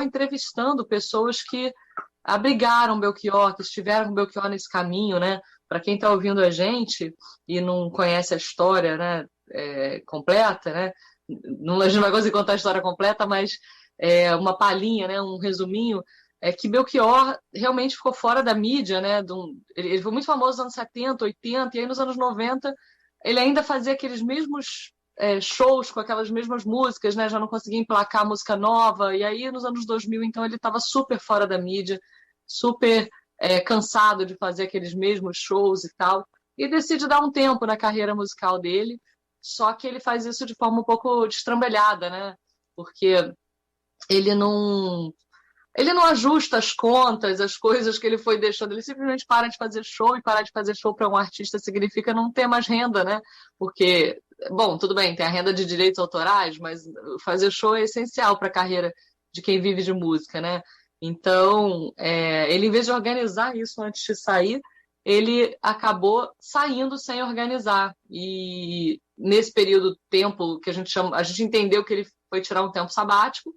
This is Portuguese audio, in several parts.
entrevistando pessoas que abrigaram Belchior, que estiveram com Belchior nesse caminho, né? Para quem está ouvindo a gente e não conhece a história, né, completa, né? Não vai conseguir contar a história completa, mas uma palhinha, né, um resuminho, é que Belchior realmente ficou fora da mídia, né? Ele foi muito famoso nos anos 70, 80, e aí nos anos 90 ele ainda fazia aqueles mesmos shows com aquelas mesmas músicas, né? Já não conseguia emplacar música nova, e aí nos anos 2000, então, ele estava super fora da mídia, super cansado de fazer aqueles mesmos shows e tal, e decide dar um tempo na carreira musical dele, só que ele faz isso de forma um pouco destrambelhada, né? Porque ele não ajusta as contas, as coisas que ele foi deixando, ele simplesmente para de fazer show, e parar de fazer show para um artista significa não ter mais renda, né? Porque, bom, tudo bem, tem a renda de direitos autorais, mas fazer show é essencial para a carreira de quem vive de música, né? Então, ele, em vez de organizar isso antes de sair, ele acabou saindo sem organizar. E nesse período, tempo que a gente entendeu que ele foi tirar um tempo sabático,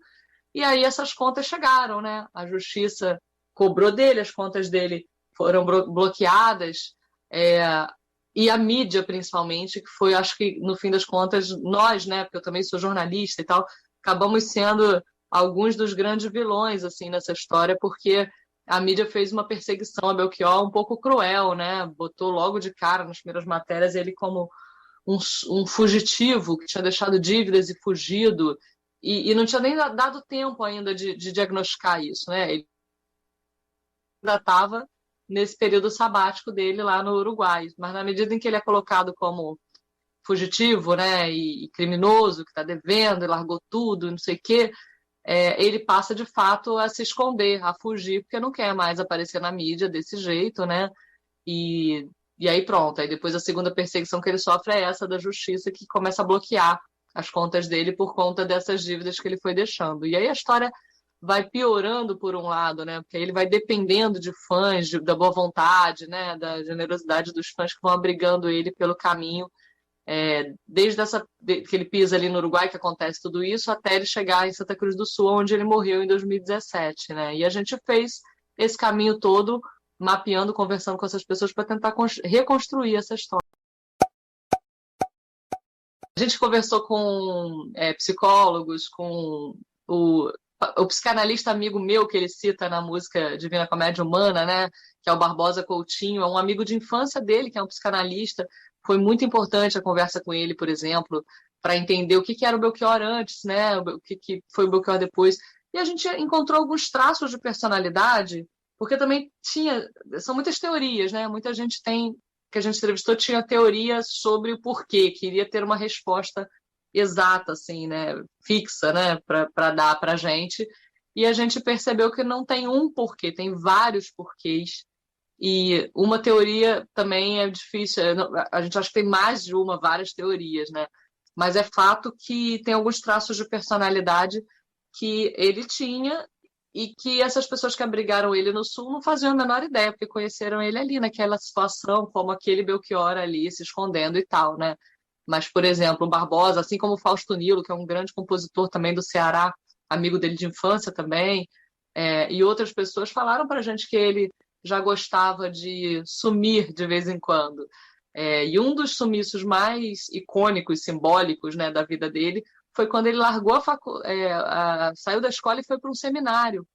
e aí essas contas chegaram, né? A justiça cobrou dele, as contas dele foram bloqueadas, e a mídia, principalmente, que foi, acho que, no fim das contas, nós, né? Porque eu também sou jornalista e tal, acabamos sendo alguns dos grandes vilões, assim, nessa história, porque a mídia fez uma perseguição a Belchior um pouco cruel, né? Botou logo de cara, nas primeiras matérias, ele como um fugitivo que tinha deixado dívidas e fugido, e não tinha nem dado tempo ainda de diagnosticar isso, né? Ele ainda estava nesse período sabático dele lá no Uruguai, mas na medida em que ele é colocado como fugitivo, né, e criminoso, que está devendo e largou tudo, não sei o quê, ele passa de fato a se esconder, a fugir, porque não quer mais aparecer na mídia desse jeito, né? E aí pronto, aí depois a segunda perseguição que ele sofre é essa da justiça, que começa a bloquear as contas dele por conta dessas dívidas que ele foi deixando. E aí a história vai piorando por um lado, né? Porque aí ele vai dependendo de fãs, da boa vontade, né? Da generosidade dos fãs que vão abrigando ele pelo caminho, desde que ele pisa ali no Uruguai, que acontece tudo isso, até ele chegar em Santa Cruz do Sul, onde ele morreu em 2017, né? E a gente fez esse caminho todo mapeando, conversando com essas pessoas para tentar reconstruir essa história. A gente conversou com psicólogos, com o psicanalista amigo meu que ele cita na música Divina Comédia Humana, né? Que é o Barbosa Coutinho, é um amigo de infância dele, que é um psicanalista. Foi muito importante a conversa com ele, por exemplo, para entender o que era o Belchior antes, né? O que foi o Belchior depois. E a gente encontrou alguns traços de personalidade, porque também são muitas teorias, né? Muita gente que a gente entrevistou tinha teoria sobre o porquê, queria ter uma resposta exata, assim, né? Fixa, né? Para dar para a gente. E a gente percebeu que não tem um porquê, tem vários porquês. E uma teoria também é difícil, a gente acha que tem mais de várias teorias, né? Mas é fato que tem alguns traços de personalidade que ele tinha e que essas pessoas que abrigaram ele no Sul não faziam a menor ideia, porque conheceram ele ali naquela situação, como aquele Belchior ali se escondendo e tal, né? Mas, por exemplo, o Barbosa, assim como o Fausto Nilo, que é um grande compositor também do Ceará, amigo dele de infância também, e outras pessoas falaram pra gente que ele já gostava de sumir de vez em quando. E um dos sumiços mais icônicos, simbólicos, né, da vida dele foi quando ele largou saiu da escola e foi para um seminário.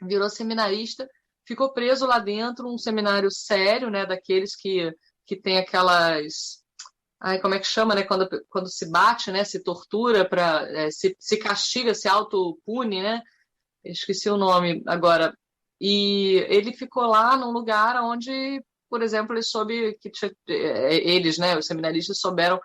Virou seminarista, ficou preso lá dentro, um seminário sério, né, daqueles que tem aquelas... Ai, como é que chama, né? Quando se bate, né? Se tortura, se castiga, se autopune, né? Esqueci o nome agora. E ele ficou lá num lugar onde, por exemplo, ele soube que eles, né, os seminaristas, souberam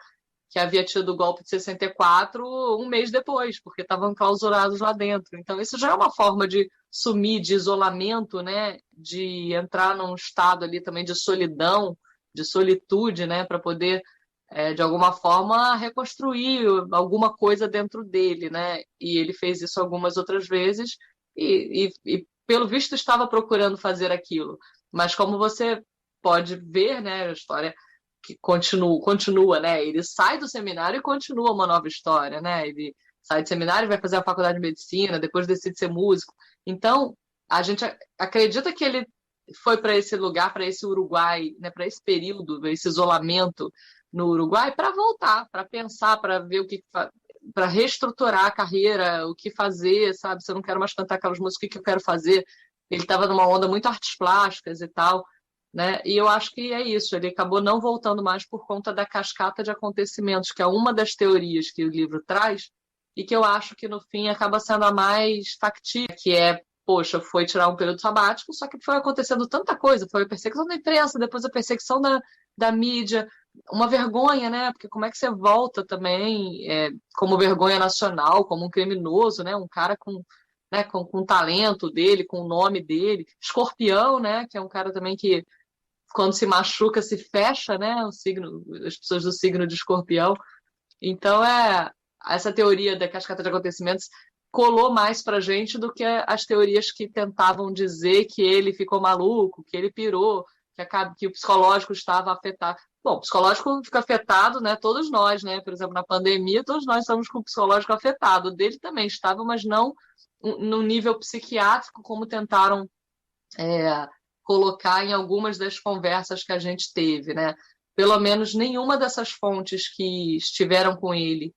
que havia tido o golpe de 64 um mês depois, porque estavam clausurados lá dentro. Então, isso já é uma forma de sumir, de isolamento, né, de entrar num estado ali também de solidão, de solitude, né, para poder, de alguma forma, reconstruir alguma coisa dentro dele, né? E ele fez isso algumas outras vezes e pelo visto, estava procurando fazer aquilo. Mas como você pode ver, né, a história que continua, né? Ele sai do seminário e continua uma nova história, né? Ele sai de seminário, vai fazer a faculdade de medicina, depois decide ser músico. Então, a gente acredita que ele foi para esse lugar, para esse Uruguai, né, para esse período, esse isolamento no Uruguai, para voltar, para pensar, para ver o que, para reestruturar a carreira, o que fazer, sabe? Se eu não quero mais cantar aquelas músicas, o que eu quero fazer? Ele estava numa onda muito artes plásticas e tal, né? E eu acho que é isso. Ele acabou não voltando mais por conta da cascata de acontecimentos, que é uma das teorias que o livro traz e que eu acho que no fim acaba sendo a mais factível, que é, poxa, foi tirar um período sabático, só que foi acontecendo tanta coisa, foi a perseguição da imprensa, depois a perseguição da mídia, uma vergonha, né? Porque como é que você volta também como vergonha nacional, como um criminoso, né? Um cara com, né, com o talento dele, com o nome dele. Escorpião, né? Que é um cara também que quando se machuca se fecha, né? O signo, as pessoas do signo de Escorpião. Então essa teoria da cascata de acontecimentos colou mais pra gente do que as teorias que tentavam dizer que ele ficou maluco, que ele pirou, que o psicológico estava afetado. Bom, o psicológico fica afetado, né? Todos nós, né? Por exemplo, na pandemia, todos nós estamos com o psicológico afetado. O dele também estava, mas não no nível psiquiátrico, como tentaram colocar em algumas das conversas que a gente teve, né? Pelo menos nenhuma dessas fontes que estiveram com ele,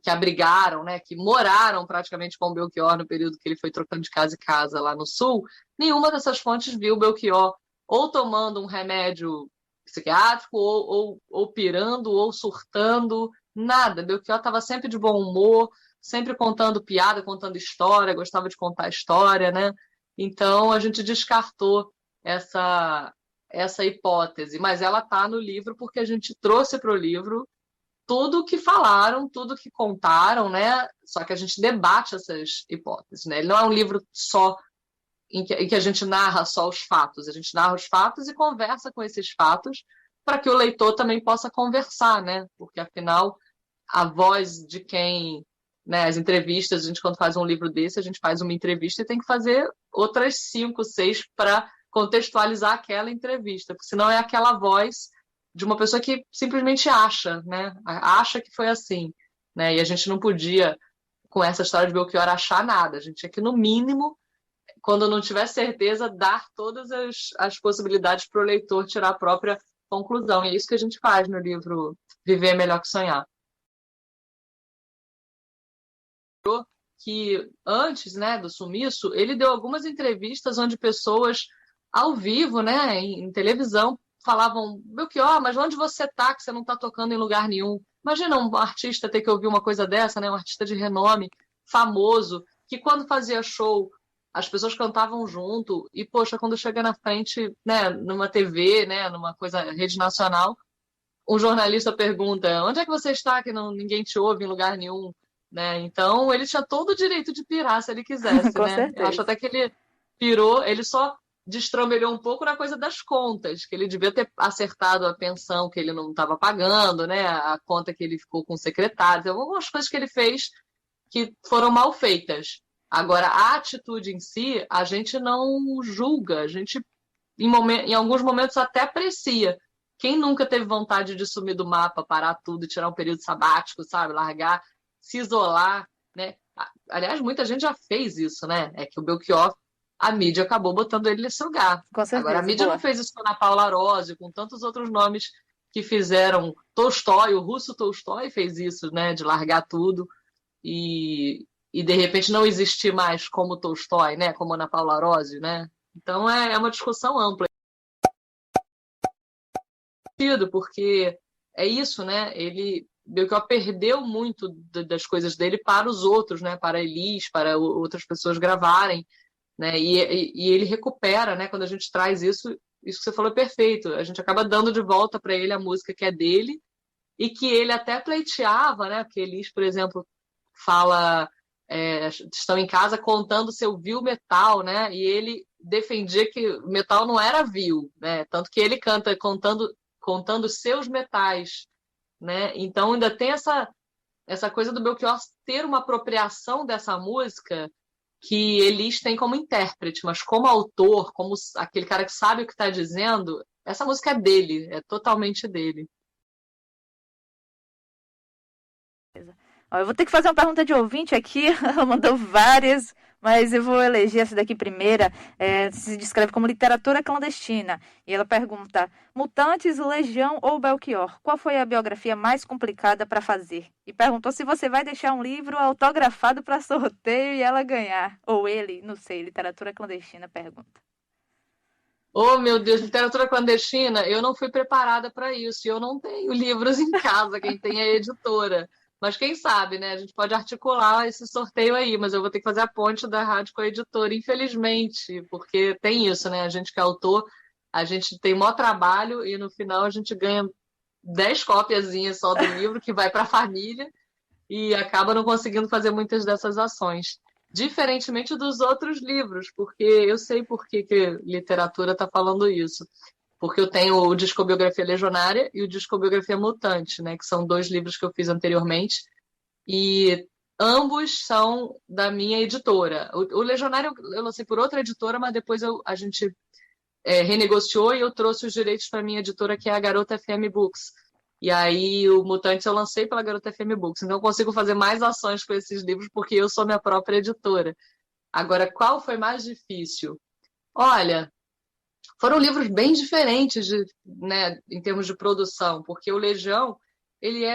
que abrigaram, né, que moraram praticamente com o Belchior no período que ele foi trocando de casa em casa lá no Sul, nenhuma dessas fontes viu o Belchior ou tomando um remédio psiquiátrico, ou pirando, ou surtando, nada. Belchior estava sempre de bom humor, sempre contando piada, contando história, gostava de contar história, né? Então a gente descartou essa hipótese, mas ela está no livro porque a gente trouxe para o livro tudo que falaram, tudo que contaram, né? Só que a gente debate essas hipóteses, né? Ele não é um livro só em que a gente narra só os fatos, a gente narra os fatos e conversa com esses fatos para que o leitor também possa conversar, né? Porque afinal a voz de quem, né, as entrevistas, a gente quando faz um livro desse, a gente faz uma entrevista e tem que fazer outras 5, 6 para contextualizar aquela entrevista, porque senão é aquela voz de uma pessoa que simplesmente acha, né? Acha que foi assim, né? E a gente não podia, com essa história de Belchior, achar nada. A gente tinha que, no mínimo, quando não tiver certeza, dar todas as possibilidades para o leitor tirar a própria conclusão. E é isso que a gente faz no livro Viver é Melhor que Sonhar. Que antes, né, do sumiço, ele deu algumas entrevistas onde pessoas ao vivo, né, em televisão, falavam: Belchior, mas onde você tá que você não tá tocando em lugar nenhum? Imagina um artista ter que ouvir uma coisa dessa, né, um artista de renome, famoso, que quando fazia show as pessoas cantavam junto e, poxa, quando chega na frente, né, numa TV, né, numa coisa, rede nacional, um jornalista pergunta: onde é que você está que ninguém te ouve em lugar nenhum? Né? Então, ele tinha todo o direito de pirar se ele quisesse, Com né? certeza. Eu acho até que ele pirou, ele só destrambelhou um pouco na coisa das contas, que ele devia ter acertado a pensão que ele não estava pagando, né? A conta que ele ficou com o secretário, então, algumas coisas que ele fez que foram mal feitas. Agora, a atitude em si, a gente não julga, a gente, em alguns momentos, até aprecia. Quem nunca teve vontade de sumir do mapa, parar tudo, tirar um período sabático, sabe? Largar, se isolar, né? Aliás, muita gente já fez isso, né? É que o Belchior, a mídia acabou botando ele nesse lugar. Com certeza. Agora, a mídia Boa. não fez isso com a Ana Paula Arósio, com tantos outros nomes que fizeram. Tolstói, o russo Tolstói fez isso, né? De largar tudo e de repente não existir mais como Tolstói, né? Como Ana Paula Arósio, né? Então é uma discussão ampla. Porque é isso, né? Belchior perdeu muito das coisas dele para os outros, né? Para a Elis, para outras pessoas gravarem, né? E ele recupera, né? Quando a gente traz isso que você falou é perfeito. A gente acaba dando de volta para ele a música que é dele e que ele até pleiteava, né? Porque Elis, por exemplo, fala, estão em casa contando seu vil metal, né? E ele defendia que o metal não era vil, né? Tanto que ele canta contando seus metais, né? Então ainda tem essa coisa do Belchior ter uma apropriação dessa música que Elis tem como intérprete, mas como autor, como aquele cara que sabe o que está dizendo, essa música é dele, é totalmente dele. Ó, eu vou ter que fazer uma pergunta de ouvinte aqui, ela mandou várias, mas eu vou eleger essa daqui primeira. Se descreve como literatura clandestina. E ela pergunta: Mutantes, Legião ou Belchior? Qual foi a biografia mais complicada para fazer? E perguntou se você vai deixar um livro autografado para sorteio e ela ganhar. Ou ele, não sei, literatura clandestina pergunta. Oh, meu Deus, literatura clandestina, eu não fui preparada para isso. E eu não tenho livros em casa, quem tem é a editora. Mas quem sabe, né? A gente pode articular esse sorteio aí, mas eu vou ter que fazer a ponte da rádio com a editora, infelizmente, porque tem isso, né? A gente que é autor, a gente tem maior trabalho e no final a gente ganha 10 cópiazinhas só do livro que vai para a família e acaba não conseguindo fazer muitas dessas ações. Diferentemente dos outros livros, porque eu sei por que literatura está falando isso. Porque eu tenho o Discobiografia Legionária e o Discobiografia Mutante, né? Que são 2 livros que eu fiz anteriormente. E ambos são da minha editora. O Legionário eu lancei por outra editora, mas depois a gente renegociou e eu trouxe os direitos para minha editora, que é a Garota FM Books. E aí o Mutante eu lancei pela Garota FM Books. Então eu consigo fazer mais ações com esses livros porque eu sou minha própria editora. Agora, qual foi mais difícil? Olha, foram livros bem diferentes né, em termos de produção, porque o Legião, ele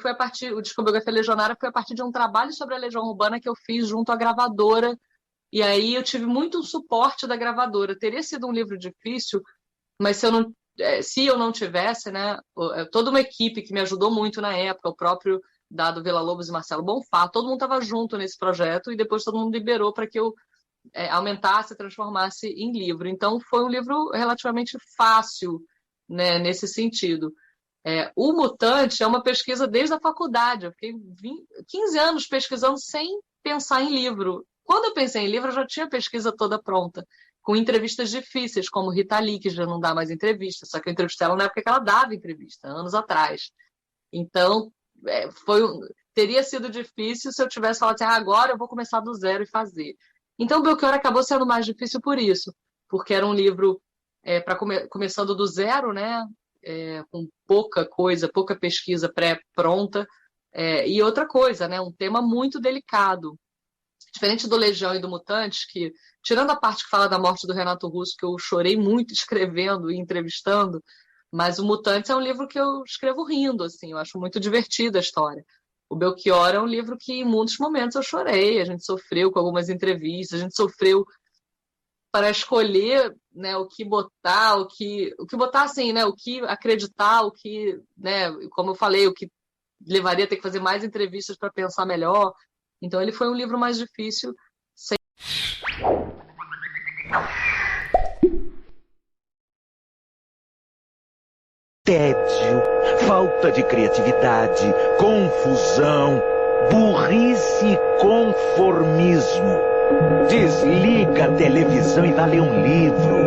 foi a partir, o Discobiografia Legionária foi a partir de um trabalho sobre a Legião Urbana que eu fiz junto à gravadora, e aí eu tive muito suporte da gravadora. Teria sido um livro difícil, mas se eu não tivesse, né, toda uma equipe que me ajudou muito na época, o próprio Dado Villa-Lobos e Marcelo Bonfá, todo mundo estava junto nesse projeto e depois todo mundo liberou para que eu aumentasse, transformasse em livro. Então, foi um livro relativamente fácil, né, nesse sentido. O Mutante é uma pesquisa desde a faculdade. Eu fiquei 15 anos pesquisando sem pensar em livro. Quando eu pensei em livro, eu já tinha a pesquisa toda pronta, com entrevistas difíceis, como Rita Lee, que já não dá mais entrevista, só que eu entrevistei ela na época que ela dava entrevista, anos atrás. Então, teria sido difícil se eu tivesse falado assim, agora eu vou começar do zero e fazer. Então, Belchior acabou sendo mais difícil por isso, porque era um livro começando do zero, né? Com pouca coisa, pouca pesquisa pré-pronta. E outra coisa, né? Um tema muito delicado. Diferente do Legião e do Mutantes, que, tirando a parte que fala da morte do Renato Russo, que eu chorei muito escrevendo e entrevistando, mas o Mutantes é um livro que eu escrevo rindo, assim, eu acho muito divertida a história. O Belchior é um livro que em muitos momentos eu chorei, a gente sofreu com algumas entrevistas, a gente sofreu para escolher, né, o que botar, o que botar assim, né, o que acreditar, o que, né, como eu falei, o que levaria a ter que fazer mais entrevistas para pensar melhor. Então ele foi um livro mais difícil. Tédio, falta de criatividade, confusão, burrice e conformismo. Desliga a televisão e vai ler um livro.